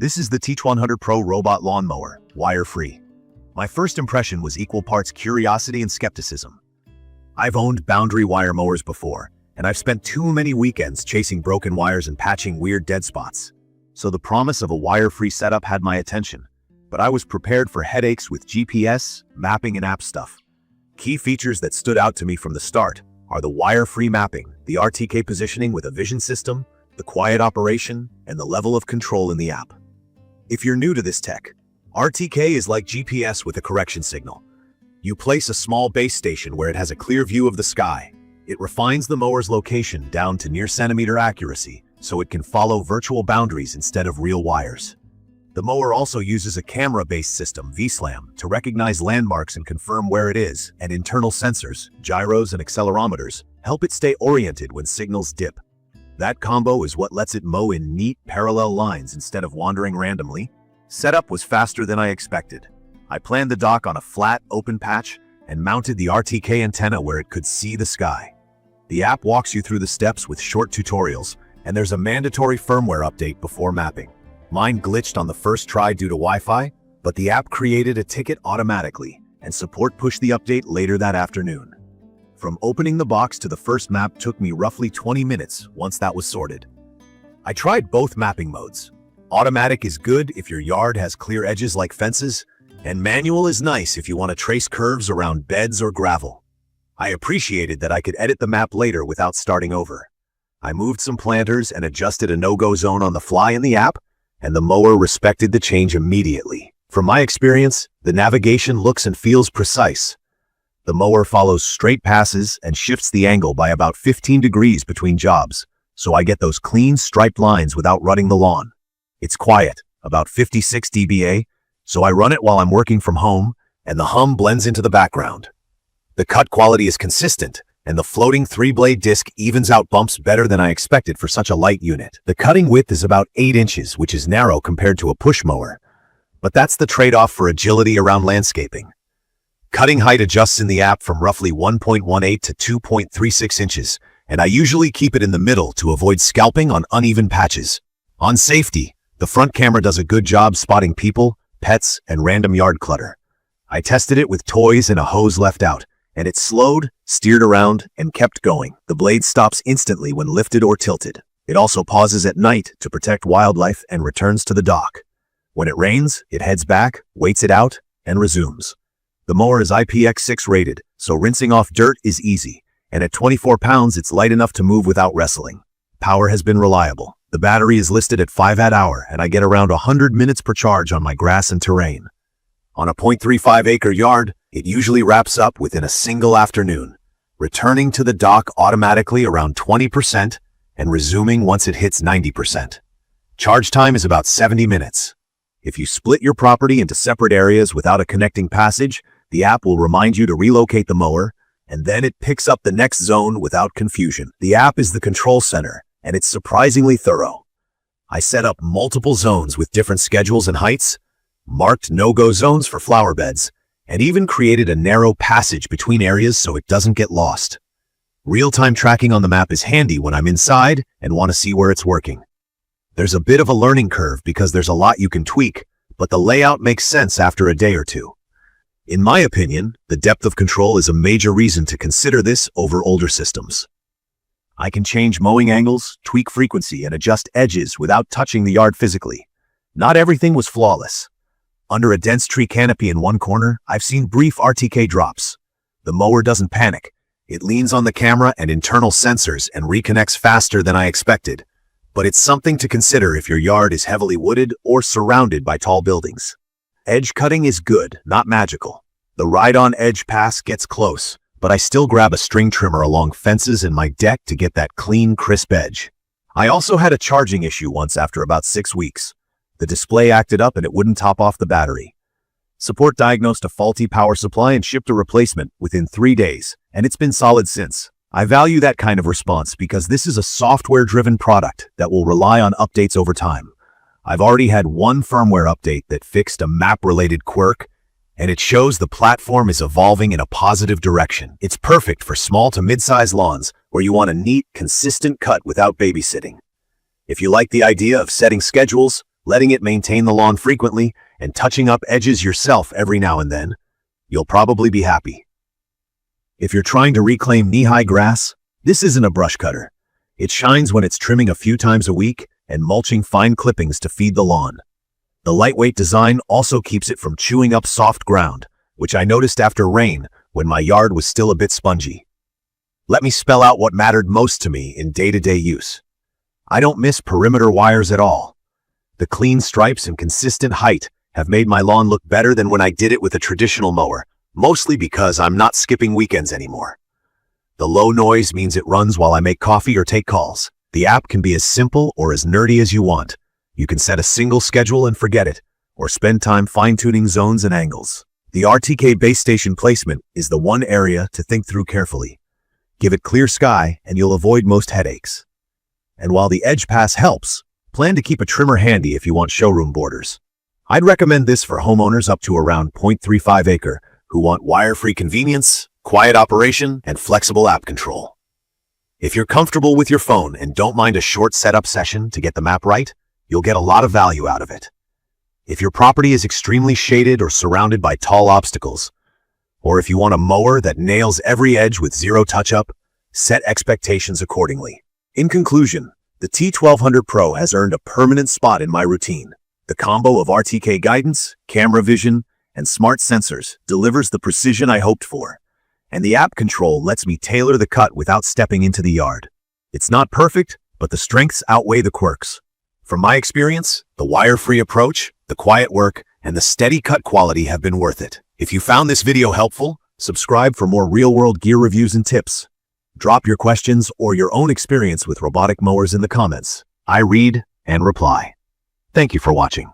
This is the T1200Pro Robot Lawn Mower, wire-free. My first impression was equal parts curiosity and skepticism. I've owned boundary wire mowers before, and I've spent too many weekends chasing broken wires and patching weird dead spots. So the promise of a wire-free setup had my attention, but I was prepared for headaches with GPS, mapping, and app stuff. Key features that stood out to me from the start are the wire-free mapping, the RTK positioning with a vision system, the quiet operation, and the level of control in the app. If you're new to this tech, RTK is like GPS with a correction signal. You place a small base station where it has a clear view of the sky. It refines the mower's location down to near centimeter accuracy, so it can follow virtual boundaries instead of real wires. The mower also uses a camera-based system, VSLAM, to recognize landmarks and confirm where it is, and internal sensors, gyros and accelerometers, help it stay oriented when signals dip. That combo is what lets it mow in neat, parallel lines instead of wandering randomly. Setup was faster than I expected. I planned the dock on a flat, open patch and mounted the RTK antenna where it could see the sky. The app walks you through the steps with short tutorials, and there's a mandatory firmware update before mapping. Mine glitched on the first try due to Wi-Fi, but the app created a ticket automatically, and support pushed the update later that afternoon. From opening the box to the first map took me roughly 20 minutes once that was sorted. I tried both mapping modes. Automatic is good if your yard has clear edges like fences, and manual is nice if you want to trace curves around beds or gravel. I appreciated that I could edit the map later without starting over. I moved some planters and adjusted a no-go zone on the fly in the app, and the mower respected the change immediately. From my experience, the navigation looks and feels precise. The mower follows straight passes and shifts the angle by about 15 degrees between jobs, so I get those clean striped lines without rutting the lawn. It's quiet, about 56 dBA, so I run it while I'm working from home, and the hum blends into the background. The cut quality is consistent, and the floating 3-blade disc evens out bumps better than I expected for such a light unit. The cutting width is about 8 inches, which is narrow compared to a push mower, but that's the trade-off for agility around landscaping. Cutting height adjusts in the app from roughly 1.18 to 2.36 inches, and I usually keep it in the middle to avoid scalping on uneven patches. On safety, the front camera does a good job spotting people, pets, and random yard clutter. I tested it with toys and a hose left out, and it slowed, steered around, and kept going. The blade stops instantly when lifted or tilted. It also pauses at night to protect wildlife and returns to the dock. When it rains, it heads back, waits it out, and resumes. The mower is IPX6 rated, so rinsing off dirt is easy, and at 24 pounds it's light enough to move without wrestling. Power has been reliable. The battery is listed at 5 Wh, and I get around 100 minutes per charge on my grass and terrain. On a 0.35 acre yard, it usually wraps up within a single afternoon, returning to the dock automatically around 20% and resuming once it hits 90%. Charge time is about 70 minutes. If you split your property into separate areas without a connecting passage, the app will remind you to relocate the mower, and then it picks up the next zone without confusion. The app is the control center, and it's surprisingly thorough. I set up multiple zones with different schedules and heights, marked no-go zones for flower beds, and even created a narrow passage between areas so it doesn't get lost. Real-time tracking on the map is handy when I'm inside and want to see where it's working. There's a bit of a learning curve because there's a lot you can tweak, but the layout makes sense after a day or two. In my opinion, the depth of control is a major reason to consider this over older systems. I can change mowing angles, tweak frequency, and adjust edges without touching the yard physically. Not everything was flawless. Under a dense tree canopy in one corner, I've seen brief RTK drops. The mower doesn't panic. It leans on the camera and internal sensors and reconnects faster than I expected. But it's something to consider if your yard is heavily wooded or surrounded by tall buildings. Edge cutting is good, not magical. The ride-on edge pass gets close, but I still grab a string trimmer along fences and my deck to get that clean, crisp edge. I also had a charging issue once after about 6 weeks. The display acted up and it wouldn't top off the battery. Support diagnosed a faulty power supply and shipped a replacement within 3 days, and it's been solid since. I value that kind of response because this is a software-driven product that will rely on updates over time. I've already had one firmware update that fixed a map-related quirk, and it shows the platform is evolving in a positive direction. It's perfect for small to mid-size lawns where you want a neat, consistent cut without babysitting. If you like the idea of setting schedules, letting it maintain the lawn frequently, and touching up edges yourself every now and then, you'll probably be happy. If you're trying to reclaim knee-high grass, this isn't a brush cutter. It shines when it's trimming a few times a week and mulching fine clippings to feed the lawn. The lightweight design also keeps it from chewing up soft ground, which I noticed after rain when my yard was still a bit spongy. Let me spell out what mattered most to me in day-to-day use. I don't miss perimeter wires at all. The clean stripes and consistent height have made my lawn look better than when I did it with a traditional mower, mostly because I'm not skipping weekends anymore. The low noise means it runs while I make coffee or take calls. The app can be as simple or as nerdy as you want. You can set a single schedule and forget it, or spend time fine-tuning zones and angles. The RTK base station placement is the one area to think through carefully. Give it clear sky and you'll avoid most headaches. And while the edge pass helps, plan to keep a trimmer handy if you want showroom borders. I'd recommend this for homeowners up to around 0.35 acre who want wire-free convenience, quiet operation, and flexible app control. If you're comfortable with your phone and don't mind a short setup session to get the map right, you'll get a lot of value out of it. If your property is extremely shaded or surrounded by tall obstacles, or if you want a mower that nails every edge with zero touch-up, set expectations accordingly. In conclusion, the T1200 Pro has earned a permanent spot in my routine. The combo of RTK guidance, camera vision, and smart sensors delivers the precision I hoped for, and the app control lets me tailor the cut without stepping into the yard. It's not perfect, but the strengths outweigh the quirks. From my experience, the wire-free approach, the quiet work, and the steady cut quality have been worth it. If you found this video helpful, subscribe for more real-world gear reviews and tips. Drop your questions or your own experience with robotic mowers in the comments. I read and reply. Thank you for watching.